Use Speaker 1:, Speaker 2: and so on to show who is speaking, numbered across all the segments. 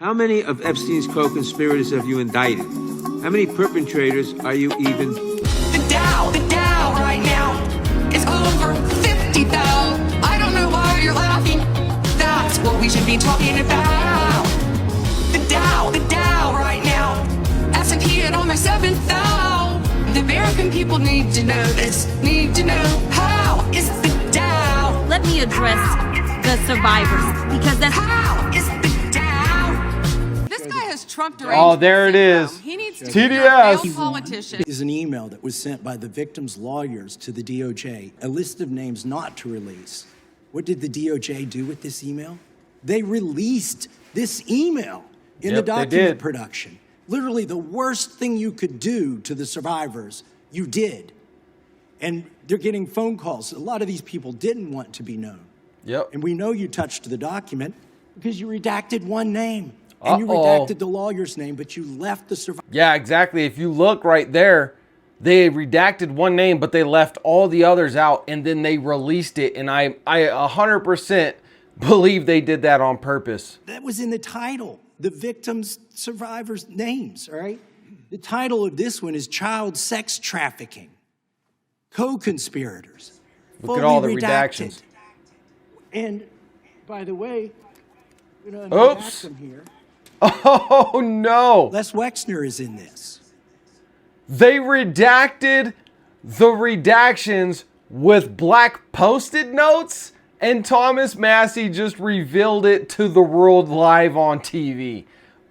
Speaker 1: How many of Epstein's co-conspirators have you indicted? How many perpetrators are you even?
Speaker 2: The Dow right now is over 50,000. I don't know why you're laughing. That's what we should be talking about. The Dow right now. S&P at almost 7,000. The American people need to know this. Need to know how is the Dow.
Speaker 3: Let me address the survivors because that's
Speaker 2: How is the Dow. This guy has Trump deranged.
Speaker 4: Oh, there it is.
Speaker 2: He needs to
Speaker 4: TDS.
Speaker 2: be a failed politician.
Speaker 5: Is an email that was sent by the victim's lawyers to the DOJ, a list of names not to release. What did the DOJ do with this email? They released this email in the document production. Literally the worst thing you could do to the survivors, you did. And they're getting phone calls. A lot of these people didn't want to be known.
Speaker 4: Yep.
Speaker 5: And we know you touched the document because you redacted one name. And you redacted the lawyer's name, but you left the survivor.
Speaker 4: Yeah, exactly. If you look right there, they redacted one name, but they left all the others out, and then they released it. And I 100% believe they did that on purpose.
Speaker 5: That was in the title, the victims' survivors' names, all right? The title of this one is Child Sex Trafficking. Co-conspirators.
Speaker 4: Look at all the
Speaker 5: fully
Speaker 4: redactions.
Speaker 5: And, by the way, you know, unredact them here.
Speaker 4: Oh, no.
Speaker 5: Les Wexner is in this.
Speaker 4: They redacted the redactions with black Post-it notes, and Thomas Massey just revealed it to the world live on TV.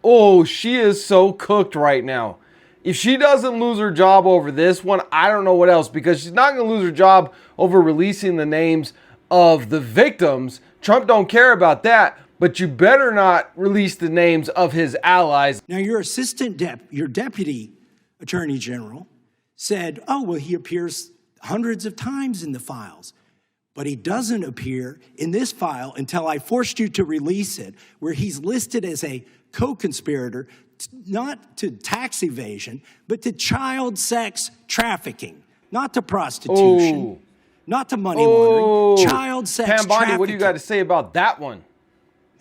Speaker 4: Oh, she is so cooked right now. If she doesn't lose her job over this one, I don't know what else, because she's not going to lose her job over releasing the names of the victims. Trump don't care about that, but you better not release the names of his allies.
Speaker 5: Now, your your deputy attorney general said, oh, well, he appears hundreds of times in the files, but he doesn't appear in this file until I forced you to release it, where he's listed as a co-conspirator, not to tax evasion, but to child sex trafficking, not to prostitution, not to money laundering, child sex
Speaker 4: Pam Bondi,
Speaker 5: trafficking.
Speaker 4: what do you got to say about that one?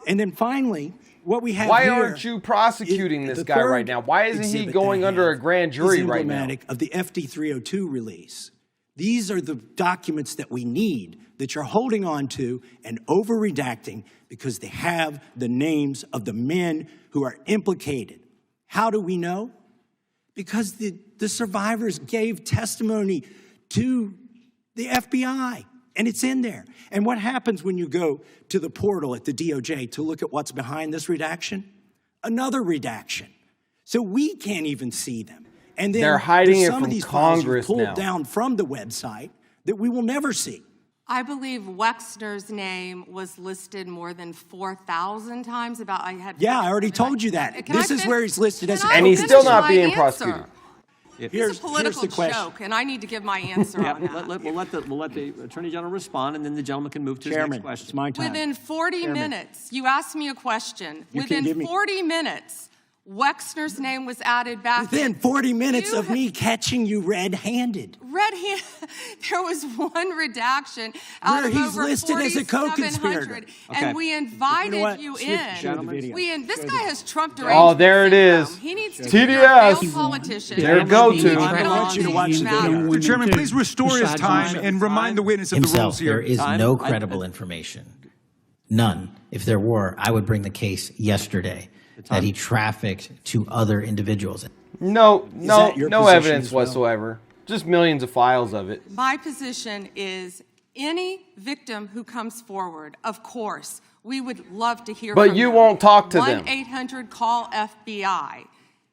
Speaker 5: And then finally, what we have
Speaker 4: Why
Speaker 5: here
Speaker 4: aren't you prosecuting this guy right now? Why isn't he going under a grand jury right now?
Speaker 5: Of the FD 302 release. These are the documents that we need that you're holding on to and over-redacting because they have the names of the men who are implicated. How do we know? Because the survivors gave testimony to the FBI, and it's in there. And what happens when you go to the portal at the DOJ to look at what's behind this redaction? Another redaction. So we can't even see them. And then
Speaker 4: they're hiding it
Speaker 5: some
Speaker 4: from
Speaker 5: of these
Speaker 4: Congress
Speaker 5: files
Speaker 4: now.
Speaker 5: pulled down from the website that we will never see.
Speaker 2: I believe Wexner's name was listed more than 4,000 times.
Speaker 5: Yeah, I already told you that. This is where he's listed as a
Speaker 4: And he's still not being prosecuted.
Speaker 2: It's a political joke, and I need to give my answer on that.
Speaker 6: We'll let the Attorney General respond, and then the gentleman can move to his next question.
Speaker 5: It's my time.
Speaker 2: Within 40 minutes, you asked me a question.
Speaker 5: You can give
Speaker 2: Within
Speaker 5: me-
Speaker 2: 40 minutes, Wexner's name was added back.
Speaker 5: Within 40 minutes of me catching you red-handed.
Speaker 2: There was one redaction out
Speaker 5: Where
Speaker 2: of
Speaker 5: he's
Speaker 2: over
Speaker 5: listed as a
Speaker 2: 4,700,
Speaker 5: co-conspirator.
Speaker 2: and we invited you in. This guy has Trump deranged.
Speaker 4: Oh, there it is.
Speaker 2: He needs to
Speaker 4: TDS.
Speaker 2: be a failed politician.
Speaker 4: There go
Speaker 2: He
Speaker 4: to.
Speaker 2: needs
Speaker 5: I want you to watch the video.
Speaker 7: Mr. Chairman, please restore his time and remind the witness of the
Speaker 8: himself.
Speaker 7: rules here.
Speaker 8: There is no credible information. None. If there were, I would bring the case yesterday that he trafficked to other individuals.
Speaker 4: No
Speaker 5: that your position
Speaker 4: evidence
Speaker 5: as well?
Speaker 4: whatsoever. Just millions of files of it.
Speaker 2: My position is any victim who comes forward, of course, we would love to hear from
Speaker 4: But you
Speaker 2: them.
Speaker 4: won't talk to them.
Speaker 2: 1-800-CALL-FBI.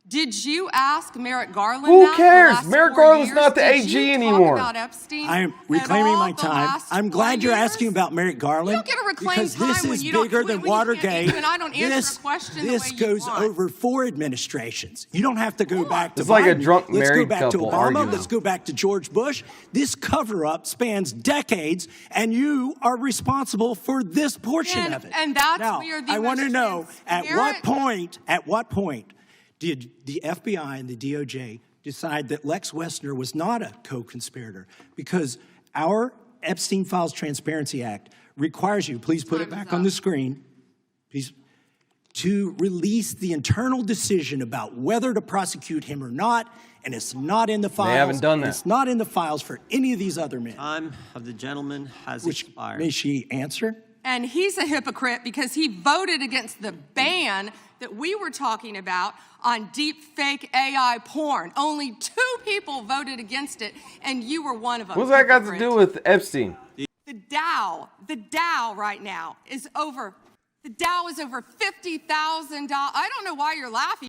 Speaker 2: Did you ask Merrick Garland
Speaker 4: Who
Speaker 2: that the
Speaker 4: cares?
Speaker 2: last
Speaker 4: Merrick
Speaker 2: 4
Speaker 4: Garland's
Speaker 2: years?
Speaker 4: not the
Speaker 2: Did
Speaker 4: AG
Speaker 2: you talk
Speaker 4: anymore.
Speaker 2: about Epstein
Speaker 5: I am
Speaker 2: at
Speaker 5: reclaiming
Speaker 2: all
Speaker 5: my
Speaker 2: the
Speaker 5: time.
Speaker 2: last
Speaker 5: I'm
Speaker 2: 4
Speaker 5: glad you're
Speaker 2: years?
Speaker 5: asking about Merrick Garland.
Speaker 2: You don't get to reclaim
Speaker 5: because this
Speaker 2: time when
Speaker 5: is
Speaker 2: you don't-
Speaker 5: bigger
Speaker 2: when
Speaker 5: than
Speaker 2: you can't
Speaker 5: Watergate.
Speaker 2: even- I don't answer a question the
Speaker 5: this
Speaker 2: way you
Speaker 5: goes
Speaker 2: want.
Speaker 5: over 4 administrations. You don't have to go back to
Speaker 4: It's like a
Speaker 5: Biden.
Speaker 4: drunk
Speaker 5: Let's go
Speaker 4: married
Speaker 5: back to
Speaker 4: couple
Speaker 5: Obama.
Speaker 4: arguing.
Speaker 5: Let's go back to George Bush. This cover-up spans decades, and you are responsible for this portion of it.
Speaker 2: And that's
Speaker 5: now,
Speaker 2: where the
Speaker 5: I want to
Speaker 2: most
Speaker 5: know at what
Speaker 2: transparent-
Speaker 5: point did the FBI and the DOJ decide that Lex Wessner was not a co-conspirator? Because our Epstein Files Transparency Act requires you, please put it back on the screen, please, to release the internal decision about whether to prosecute him or not, and it's not in the files.
Speaker 4: They haven't done that.
Speaker 5: It's not in the files for any of these other men.
Speaker 6: Time of the gentleman has
Speaker 5: Which,
Speaker 6: expired.
Speaker 5: may she answer?
Speaker 9: And he's a hypocrite because he voted against the ban that we were talking about on deep fake AI porn. Only 2 people voted against it, and you were one of them.
Speaker 4: What's that got to do with Epstein?
Speaker 9: The Dow right now is over. The Dow is over $50,000. I don't know why you're laughing.